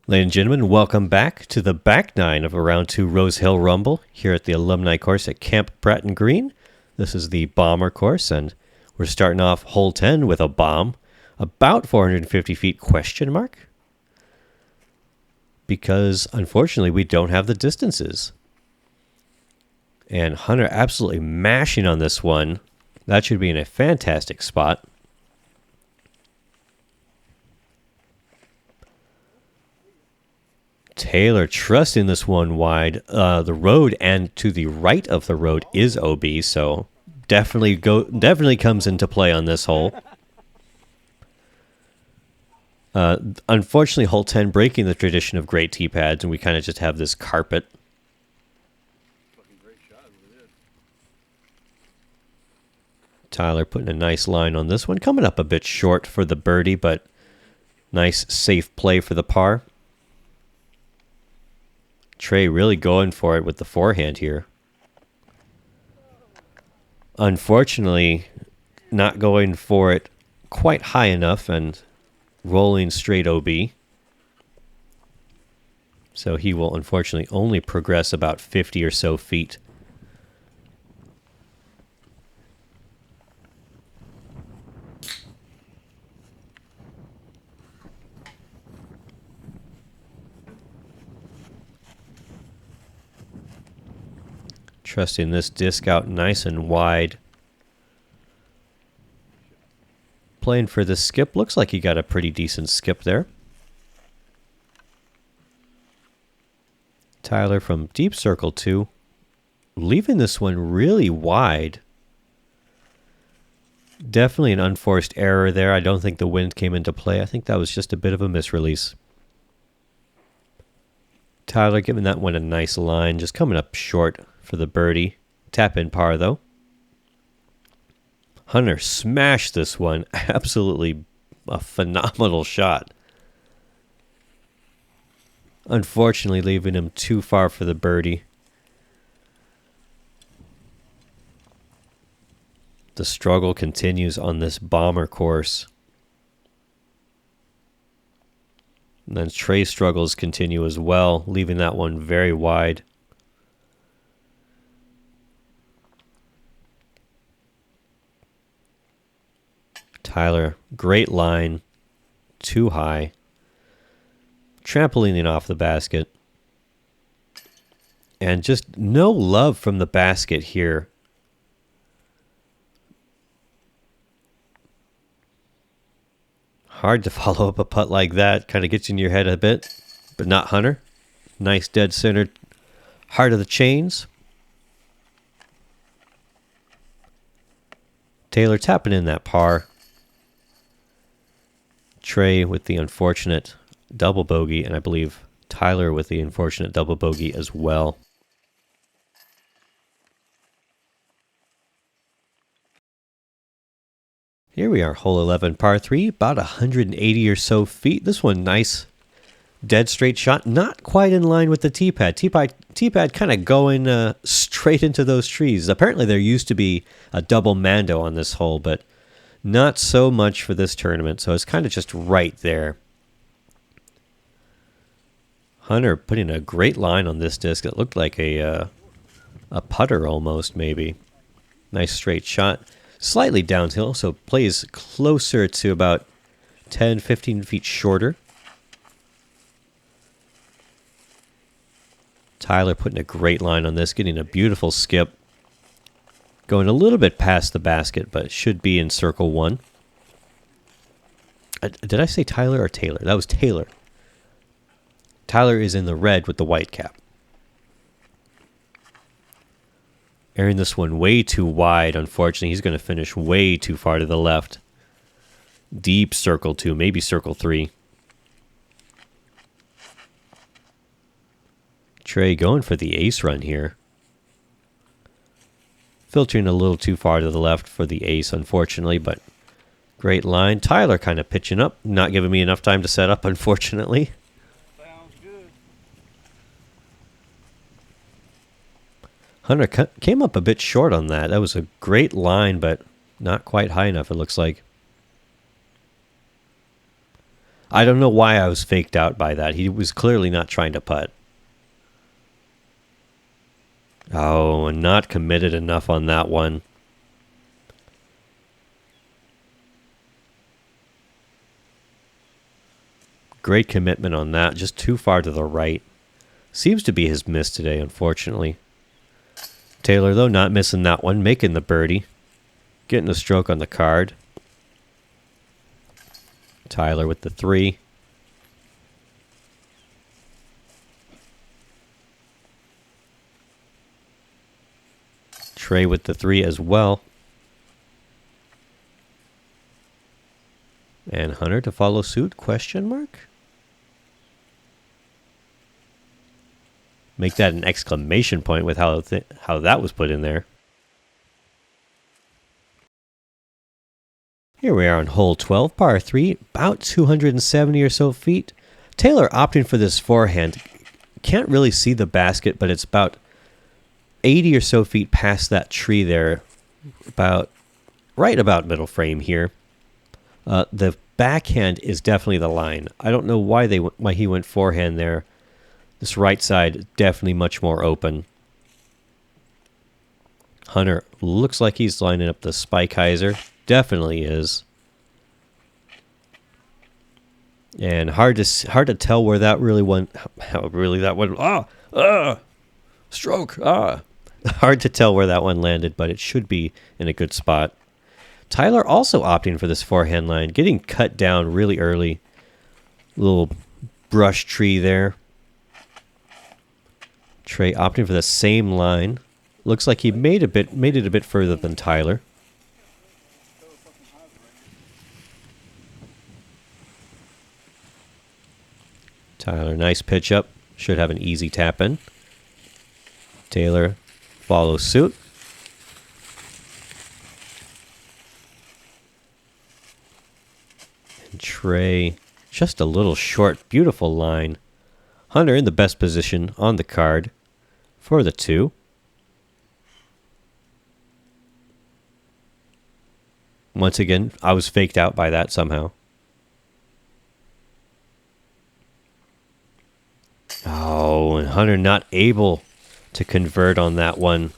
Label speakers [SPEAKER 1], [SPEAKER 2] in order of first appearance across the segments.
[SPEAKER 1] Ladies and gentlemen, welcome back to the back nine of a round 2 Rose Hill Rumble here at the alumni course at Camp Bratton Green. This is the bomber course, and we're starting off hole 10 with a bomb, about 450 feet question mark, because unfortunately we don't have the distances. And Hunter absolutely mashing on this one. That should be in a fantastic spot. Taylor trusting this one wide. The road and to the right of the road is OB, so definitely comes into play on this hole. Unfortunately, hole 10 breaking the tradition of great tee pads, and we kind of just have this carpet. Tyler putting a nice line on this one, coming up a bit short for the birdie, but nice safe play for the par. Trey really going for it with the forehand here. Unfortunately, not going for it quite high enough and rolling straight OB. So he will unfortunately only progress about 50 or so feet. Trusting this disc out nice and wide. Playing for the skip. Looks like he got a pretty decent skip there. Tyler from deep circle 2. Leaving this one really wide. Definitely an unforced error there. I don't think the wind came into play. I think that was just a bit of a misrelease. Tyler giving that one a nice line. Just coming up short for the birdie. Tap in par though. Hunter smashed this one. Absolutely a phenomenal shot. Unfortunately, leaving him too far for the birdie. The struggle continues on this bomber course. And then Trey's struggles continue as well, leaving that one very wide. Tyler, great line, too high. Trampolining off the basket. And just no love from the basket here. Hard to follow up a putt like that. Kind of gets in your head a bit, but not Hunter. Nice dead center, heart of the chains. Taylor tapping in that par. Trey with the unfortunate double bogey, and I believe Tyler with the unfortunate double bogey as well. Here we are, hole 11, par 3, about 180 or so feet. This one, nice, dead straight shot, not quite in line with the tee pad. Tee pad kind of going straight into those trees. Apparently there used to be a double mando on this hole, but not so much for this tournament, so it's kind of just right there. Hunter putting a great line on this disc. It looked like a putter almost, maybe. Nice straight shot. Slightly downhill, so plays closer to about 10, 15 feet shorter. Tyler putting a great line on this, getting a beautiful skip. Going a little bit past the basket, but should be in circle 1. Did I say Tyler or Taylor? That was Taylor. Tyler is in the red with the white cap. Airing this one way too wide, unfortunately. He's going to finish way too far to the left. Deep circle 2, maybe circle 3. Trey going for the ace run here. Filtering a little too far to the left for the ace, unfortunately, but great line. Tyler kind of pitching up, not giving me enough time to set up, unfortunately.
[SPEAKER 2] Sounds good.
[SPEAKER 1] Hunter came up a bit short on that. That was a great line, but not quite high enough, it looks like. I don't know why I was faked out by that. He was clearly not trying to putt. Oh, and not committed enough on that one. Great commitment on that. Just too far to the right. Seems to be his miss today, unfortunately. Taylor, though, not missing that one. Making the birdie. Getting a stroke on the card. Tyler with the 3. Trey with the 3 as well. And Hunter to follow suit, question mark? Make that an exclamation point with how that was put in there. Here we are on hole 12, par 3, about 270 or so feet. Taylor opting for this forehand. Can't really see the basket, but it's about 80 or so feet past that tree there. Right about middle frame here. The backhand is definitely the line. I don't know why he went forehand there. This right side is definitely much more open. Hunter looks like he's lining up the spike hyzer. Definitely is. And hard to tell where that really went. How really that went. Stroke. Hard to tell where that one landed, but it should be in a good spot. Tyler also opting for this forehand line, getting cut down really early. Little brush tree there. Trey opting for the same line. Looks like he made it a bit further than Tyler. Tyler, nice pitch up. Should have an easy tap in. Taylor follows suit. And Trey, just a little short, beautiful line. Hunter in the best position on the card for the 2. Once again, I was faked out by that somehow. Oh, and Hunter not able to convert on that one.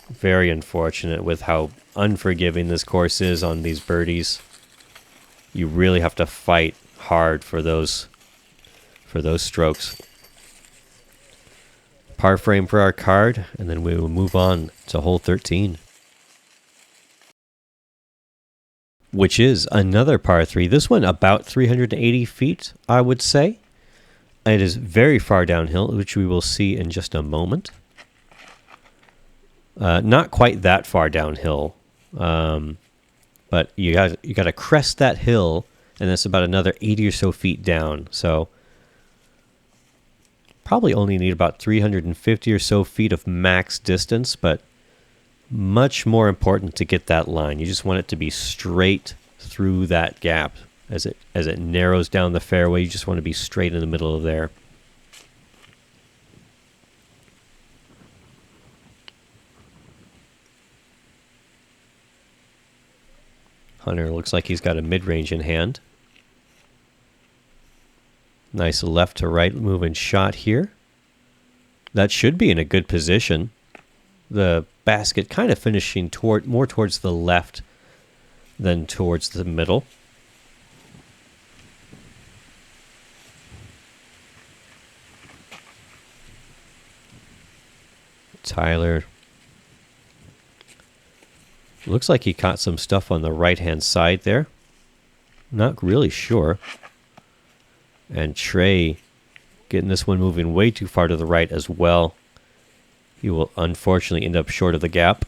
[SPEAKER 1] Very unfortunate with how unforgiving this course is on these birdies. You really have to fight hard for those strokes. Par frame for our card, and then we will move on to hole 13. Which is another par 3. This one about 380 feet, I would say. It is very far downhill, which we will see in just a moment. Not quite that far downhill, but you got to crest that hill, and that's about another 80 or so feet down. So probably only need about 350 or so feet of max distance, but much more important to get that line. You just want it to be straight through that gap. As it narrows down the fairway, you just want to be straight in the middle of there. Hunter looks like he's got a mid-range in hand. Nice left to right moving shot here. That should be in a good position. The basket kind of finishing more towards the left than towards the middle. Tyler looks like he caught some stuff on the right-hand side there. Not really sure. And Trey getting this one moving way too far to the right as well. He will unfortunately end up short of the gap.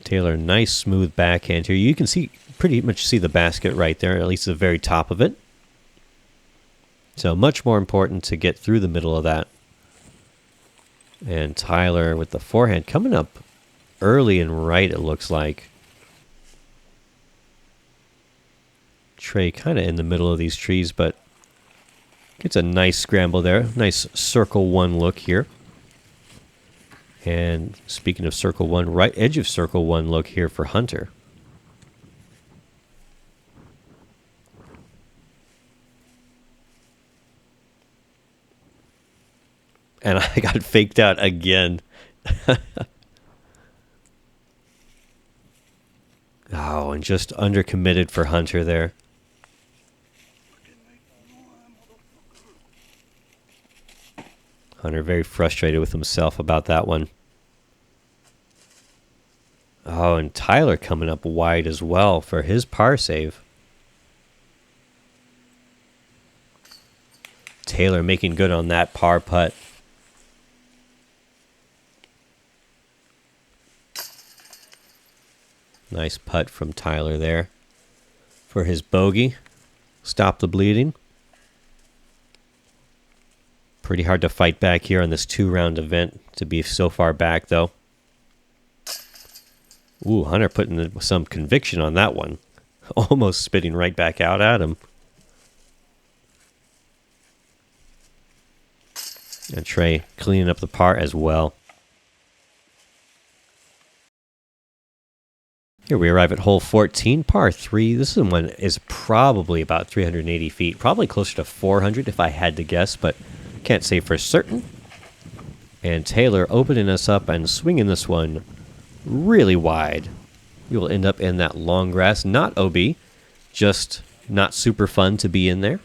[SPEAKER 1] Taylor, nice smooth backhand here. You can pretty much see the basket right there, at least the very top of it. So much more important to get through the middle of that. And Tyler with the forehand coming up early and right, it looks like. Trey kind of in the middle of these trees, but gets a nice scramble there. Nice circle one look here. And speaking of circle one, right edge of circle one look here for Hunter. And I got faked out again. Oh, and just undercommitted for Hunter there. Hunter very frustrated with himself about that one. Oh, and Tyler coming up wide as well for his par save. Taylor making good on that par putt. Nice putt from Tyler there for his bogey. Stop the bleeding. Pretty hard to fight back here on this 2-round event to be so far back, though. Ooh, Hunter putting some conviction on that one. Almost spitting right back out at him. And Trey cleaning up the par as well. Here we arrive at hole 14, par 3. This one is probably about 380 feet. Probably closer to 400 if I had to guess, but can't say for certain. And Taylor opening us up and swinging this one really wide. You will end up in that long grass. Not OB, just not super fun to be in there.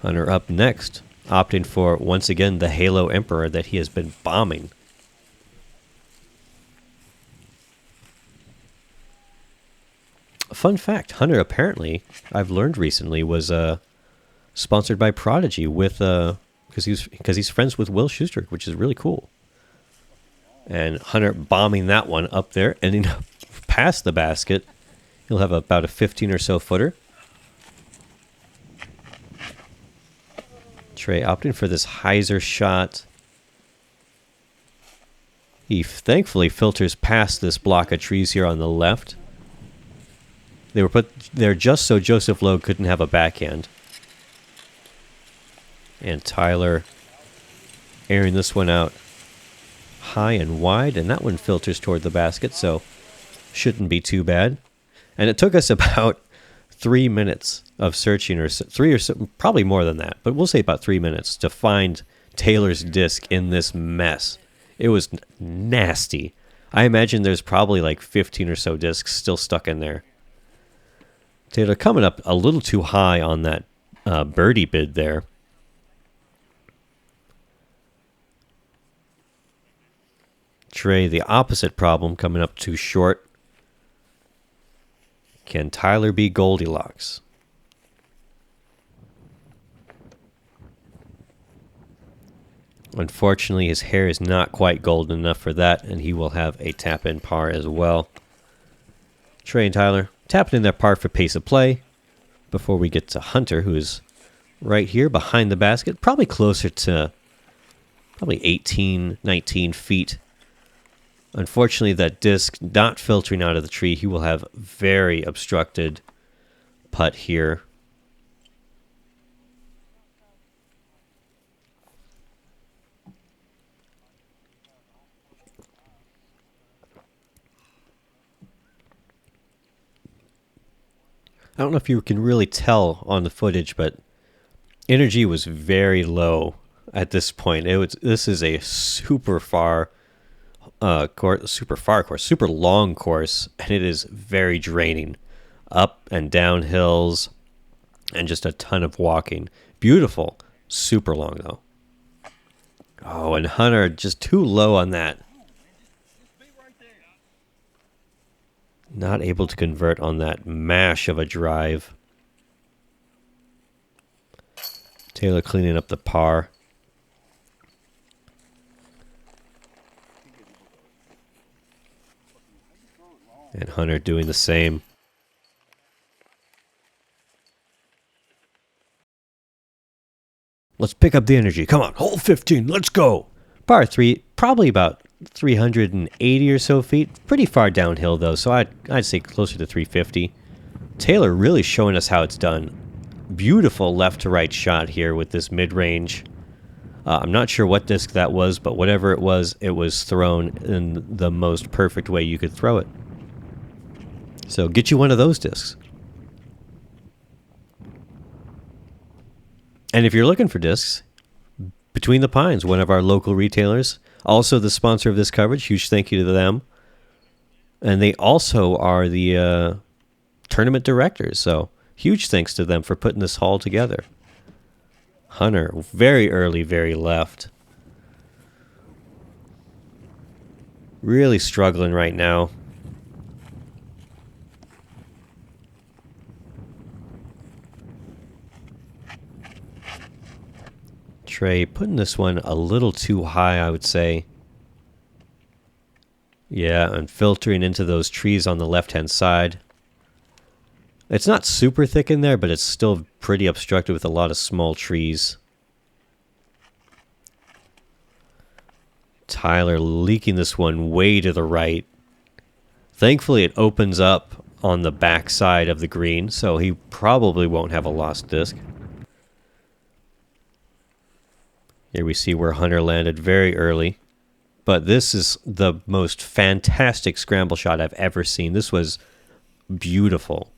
[SPEAKER 1] Hunter up next, opting for, once again, the Halo Emperor that he has been bombing. A fun fact, Hunter apparently, I've learned recently, was sponsored by Prodigy with because he's friends with Will Schuster, which is really cool. And Hunter bombing that one up there, ending up past the basket. He'll have about a 15 or so footer. Trey opting for this hyzer shot. He thankfully filters past this block of trees here on the left. They were put there just so Joseph Lowe couldn't have a backhand. And Tyler airing this one out high and wide, and that one filters toward the basket, so shouldn't be too bad. And it took us about 3 minutes of searching, or three or so, probably more than that, but we'll say about 3 minutes to find Taylor's disc in this mess. It was nasty. I imagine there's probably like 15 or so discs still stuck in there. Taylor coming up a little too high on that birdie bid there. Trey, the opposite problem, coming up too short. Can Tyler be Goldilocks? Unfortunately, his hair is not quite golden enough for that, and he will have a tap-in par as well. Trey and Tyler tapping in their par for pace of play before we get to Hunter, who is right here behind the basket, probably closer to probably 18, 19 feet. Unfortunately, that disc not filtering out of the tree. He will have very obstructed putt here. I don't know if you can really tell on the footage, but energy was very low at this point. This is a super long course, and it is very draining. Up and down hills, and just a ton of walking. Beautiful, super long though. Oh, and Hunter just too low on that. Not able to convert on that mash of a drive. Taylor cleaning up the par. And Hunter doing the same. Let's pick up the energy. Come on, hole 15, let's go. Par 3, probably about 380 or so feet. Pretty far downhill, though, so I'd say closer to 350. Taylor really showing us how it's done. Beautiful left-to-right shot here with this mid-range. I'm not sure what disc that was, but whatever it was thrown in the most perfect way you could throw it. So get you one of those discs. And if you're looking for discs, Between the Pines, one of our local retailers, also the sponsor of this coverage. Huge thank you to them. And they also are the tournament directors, so huge thanks to them for putting this haul together. Hunter, very early, very left. Really struggling right now. Trey putting this one a little too high, I would say. Yeah, and filtering into those trees on the left-hand side. It's not super thick in there, but it's still pretty obstructed with a lot of small trees. Tyler leaking this one way to the right. Thankfully, it opens up on the back side of the green, so he probably won't have a lost disc. Here we see where Hunter landed very early. But this is the most fantastic scramble shot I've ever seen. This was beautiful.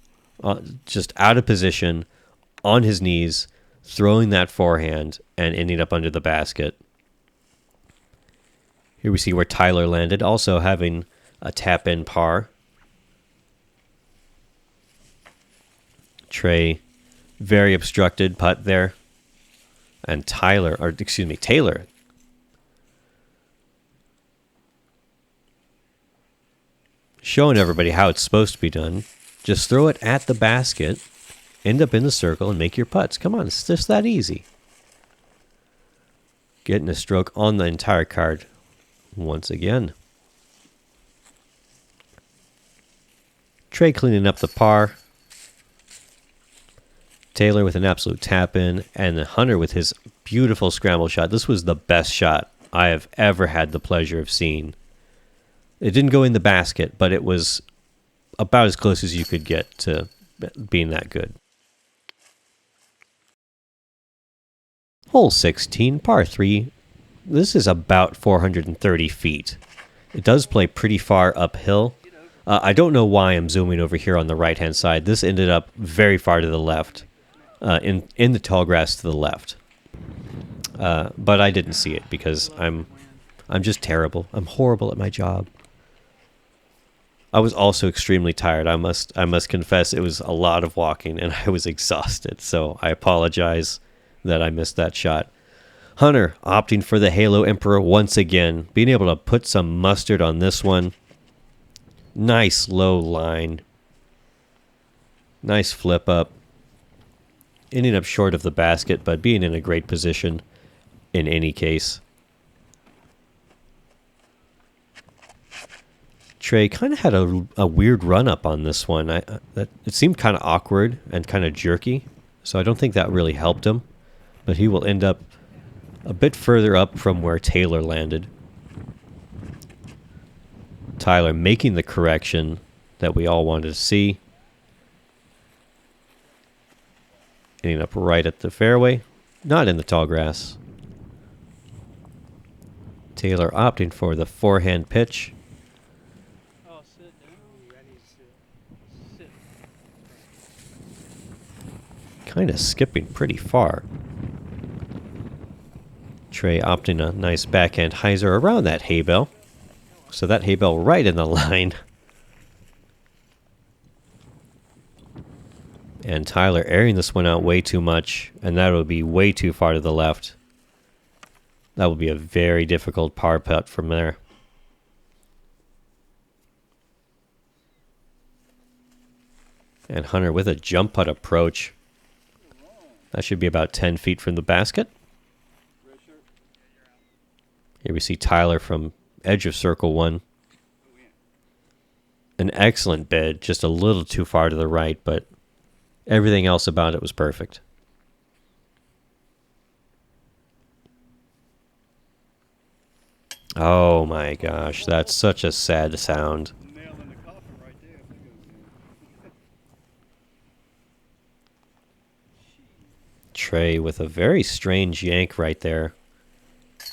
[SPEAKER 1] Just out of position, on his knees, throwing that forehand, and ending up under the basket. Here we see where Tyler landed, also having a tap-in par. Trey, very obstructed putt there. And Taylor, showing everybody how it's supposed to be done. Just throw it at the basket, end up in the circle, and make your putts. Come on, it's just that easy. Getting a stroke on the entire card once again. Trey cleaning up the par. Taylor with an absolute tap-in, and Hunter with his beautiful scramble shot. This was the best shot I have ever had the pleasure of seeing. It didn't go in the basket, but it was about as close as you could get to being that good. Hole 16, par 3. This is about 430 feet. It does play pretty far uphill. I don't know why I'm zooming over here on the right-hand side. This ended up very far to the left. In the tall grass to the left. But I didn't see it because I'm just terrible. I'm horrible at my job. I was also extremely tired. I must confess it was a lot of walking and I was exhausted. So I apologize that I missed that shot. Hunter opting for the Halo Emperor once again. Being able to put some mustard on this one. Nice low line. Nice flip up. Ending up short of the basket, but being in a great position in any case. Trey kind of had a weird run-up on this one. It seemed kind of awkward and kind of jerky, so I don't think that really helped him. But he will end up a bit further up from where Taylor landed. Tyler making the correction that we all wanted to see. Ending up right at the fairway, not in the tall grass. Taylor opting for the forehand pitch. Kind of skipping pretty far. Trey opting a nice backhand hyzer around that hay bale. So that hay bale right in the line. And Tyler airing this one out way too much, and that would be way too far to the left. That would be a very difficult par putt from there. And Hunter with a jump putt approach. That should be about 10 feet from the basket. Here we see Tyler from edge of circle 1. An excellent bid, just a little too far to the right, but everything else about it was perfect. Oh my gosh, that's such a sad sound. Trey with a very strange yank right there.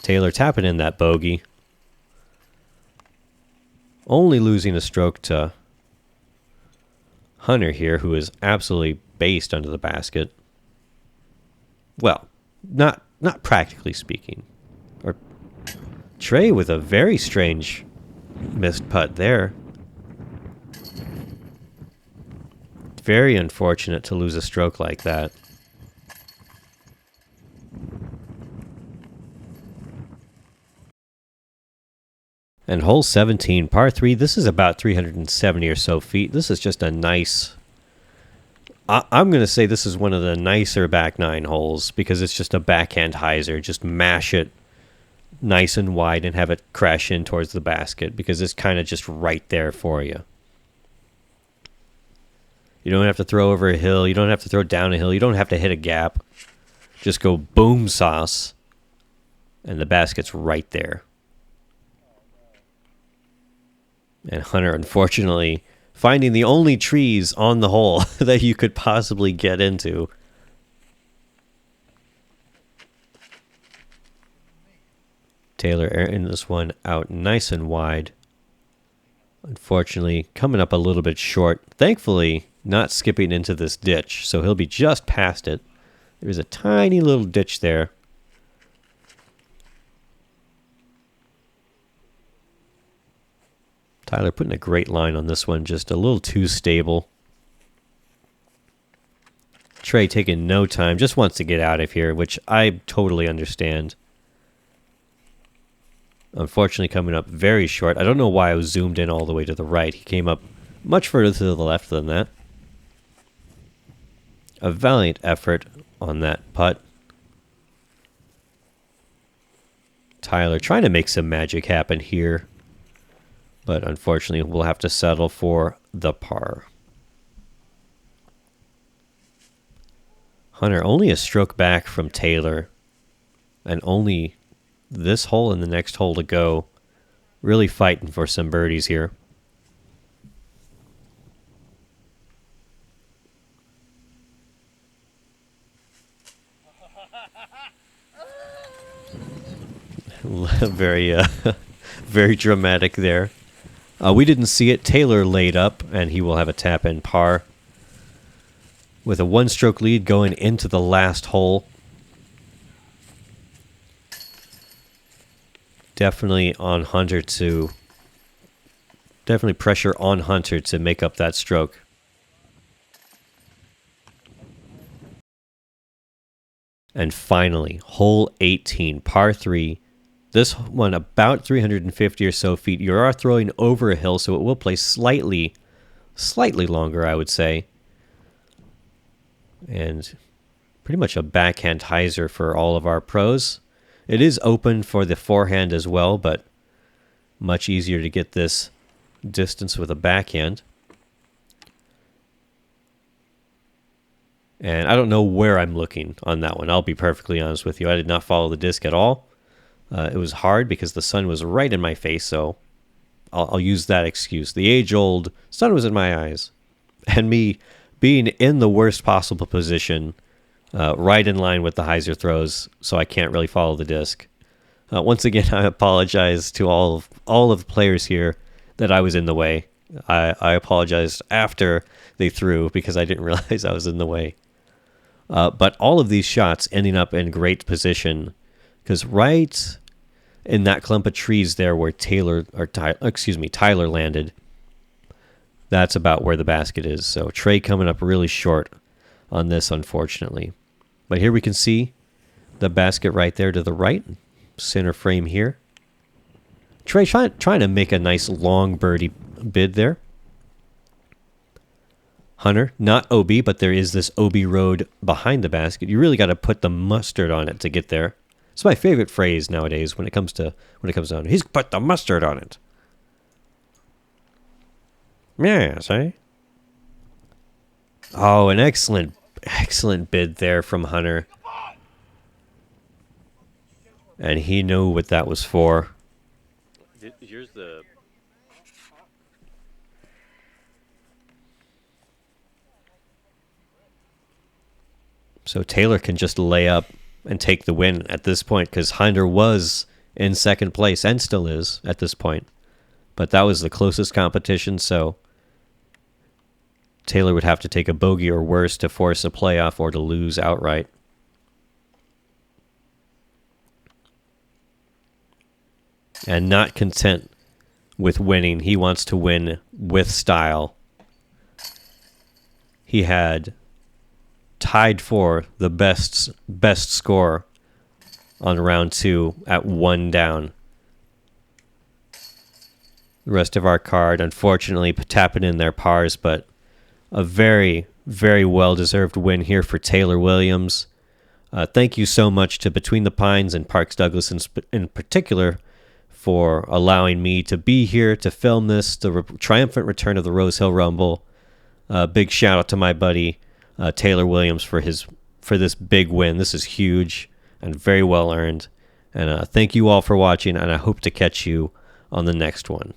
[SPEAKER 1] Taylor tapping in that bogey. Only losing a stroke to Hunter here, who is absolutely based under the basket. Well, not practically speaking. Or Trey with a very strange missed putt there. Very unfortunate to lose a stroke like that. And hole 17, par 3, this is about 370 or so feet. This is just a nice... I'm going to say this is one of the nicer back nine holes because it's just a backhand hyzer. Just mash it nice and wide and have it crash in towards the basket because it's kind of just right there for you. You don't have to throw over a hill. You don't have to throw down a hill. You don't have to hit a gap. Just go boom sauce, and the basket's right there. And Hunter, unfortunately, finding the only trees on the hole that you could possibly get into. Taylor airing this one out nice and wide. Unfortunately, coming up a little bit short. Thankfully, not skipping into this ditch, so he'll be just past it. There's a tiny little ditch there. Tyler putting a great line on this one, just a little too stable. Trey taking no time, just wants to get out of here, which I totally understand. Unfortunately, coming up very short. I don't know why I was zoomed in all the way to the right. He came up much further to the left than that. A valiant effort on that putt. Tyler trying to make some magic happen here. But unfortunately, we'll have to settle for the par. Hunter only a stroke back from Taylor. And only this hole and the next hole to go. Really fighting for some birdies here. Very, very dramatic there. We didn't see it. Taylor laid up, and he will have a tap-in par. With a one-stroke lead going into the last hole. Definitely on Hunter to... Definitely pressure on Hunter to make up that stroke. And finally, hole 18, par 3. This one about 350 or so feet. You are throwing over a hill, so it will play slightly longer, I would say. And pretty much a backhand hyzer for all of our pros. It is open for the forehand as well, but much easier to get this distance with a backhand. And I don't know where I'm looking on that one. I'll be perfectly honest with you. I did not follow the disc at all. It was hard because the sun was right in my face, so I'll use that excuse. The age-old sun was in my eyes. And me being in the worst possible position, right in line with the hyzer throws, so I can't really follow the disc. Once again, I apologize to all of the players here that I was in the way. I apologized after they threw because I didn't realize I was in the way. But all of these shots ending up in great position because right in that clump of trees there where Tyler landed, that's about where the basket is. So Trey coming up really short on this, unfortunately. But here we can see the basket right there to the right, center frame here. Trey trying to make a nice long birdie bid there. Hunter, not OB, but there is this OB road behind the basket. You really got to put the mustard on it to get there. It's my favorite phrase nowadays when it comes down. He's put the mustard on it. Yes, eh? Oh, an excellent bid there from Hunter. And he knew what that was for. Here's the. So Taylor can just lay up and take the win at this point because Hinder was in second place and still is at this point. But that was the closest competition, so Taylor would have to take a bogey or worse to force a playoff or to lose outright. And not content with winning, he wants to win with style. He had tied for the best score on round 2 at 1 down. The rest of our card, unfortunately, tapping in their pars, but a very, very well-deserved win here for Taylor Williams. Thank you so much to Between the Pines and Parks Douglas in particular for allowing me to be here to film this, the triumphant return of the Rose Hill Rumble. Big shout out to my buddy Taylor Williams for this big win. This is huge and very well earned. And thank you all for watching, and I hope to catch you on the next one.